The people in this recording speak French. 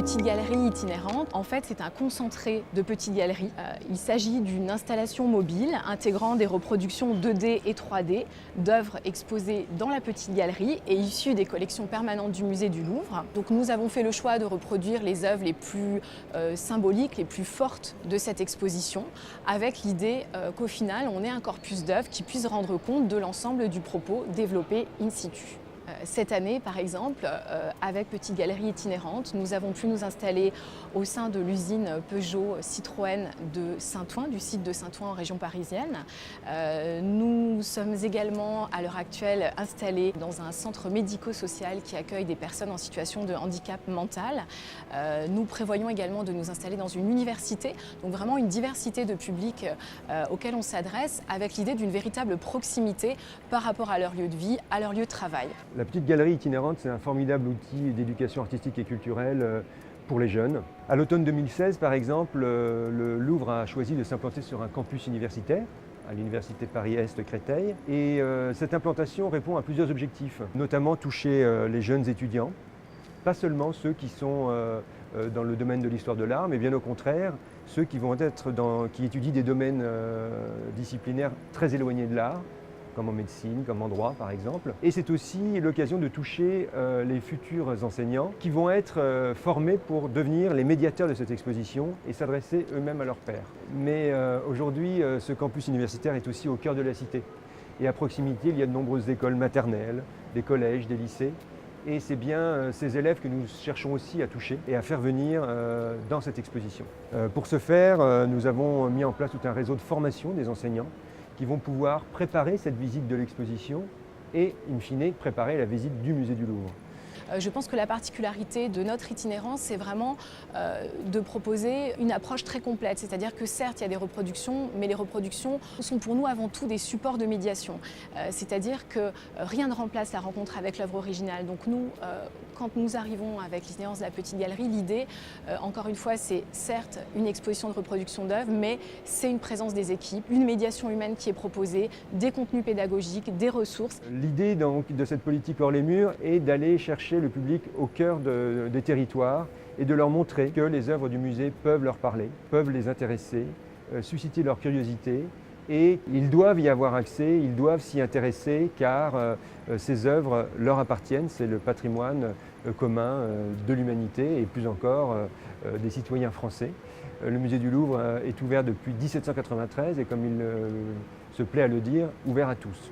Petite galerie itinérante, en fait, c'est un concentré de petites galeries. Il s'agit d'une installation mobile intégrant des reproductions 2D et 3D d'œuvres exposées dans la petite galerie et issues des collections permanentes du musée du Louvre. Donc nous avons fait le choix de reproduire les œuvres les plus symboliques, les plus fortes de cette exposition, avec l'idée qu'au final, on ait un corpus d'œuvres qui puisse rendre compte de l'ensemble du propos développé in situ. Cette année, par exemple, avec Petite Galerie Itinérante, nous avons pu nous installer au sein de l'usine Peugeot Citroën de Saint-Ouen, du site de Saint-Ouen en région parisienne. Nous sommes également, à l'heure actuelle, installés dans un centre médico-social qui accueille des personnes en situation de handicap mental. Nous prévoyons également de nous installer dans une université, donc vraiment une diversité de publics auxquels on s'adresse, avec l'idée d'une véritable proximité par rapport à leur lieu de vie, à leur lieu de travail. La Petite Galerie Itinérante, c'est un formidable outil d'éducation artistique et culturelle pour les jeunes. À l'automne 2016, par exemple, le Louvre a choisi de s'implanter sur un campus universitaire, à l'université Paris-Est Créteil. Et cette implantation répond à plusieurs objectifs, notamment toucher les jeunes étudiants, pas seulement ceux qui sont dans le domaine de l'histoire de l'art, mais bien au contraire, ceux qui étudient des domaines disciplinaires très éloignés de l'art, comme en médecine, comme en droit par exemple. Et c'est aussi l'occasion de toucher les futurs enseignants qui vont être formés pour devenir les médiateurs de cette exposition et s'adresser eux-mêmes à leurs pairs. Mais aujourd'hui, ce campus universitaire est aussi au cœur de la cité. Et à proximité, il y a de nombreuses écoles maternelles, des collèges, des lycées. Et c'est bien ces élèves que nous cherchons aussi à toucher et à faire venir dans cette exposition. Pour ce faire, nous avons mis en place tout un réseau de formation des enseignants qui vont pouvoir préparer cette visite de l'exposition et, in fine, préparer la visite du musée du Louvre. Je pense que la particularité de notre itinérance, c'est vraiment de proposer une approche très complète. C'est-à-dire que certes, il y a des reproductions, mais les reproductions sont pour nous avant tout des supports de médiation. C'est-à-dire que rien ne remplace la rencontre avec l'œuvre originale. Donc nous, quand nous arrivons avec l'itinérance de la Petite Galerie, l'idée, encore une fois, c'est certes une exposition de reproduction d'œuvres, mais c'est une présence des équipes, une médiation humaine qui est proposée, des contenus pédagogiques, des ressources. L'idée donc de cette politique hors les murs est d'aller chercher le public au cœur des territoires et de leur montrer que les œuvres du musée peuvent leur parler, peuvent les intéresser, susciter leur curiosité. Et ils doivent y avoir accès, ils doivent s'y intéresser car ces œuvres leur appartiennent, c'est le patrimoine commun de l'humanité et plus encore des citoyens français. Le musée du Louvre est ouvert depuis 1793 et comme il se plaît à le dire, ouvert à tous.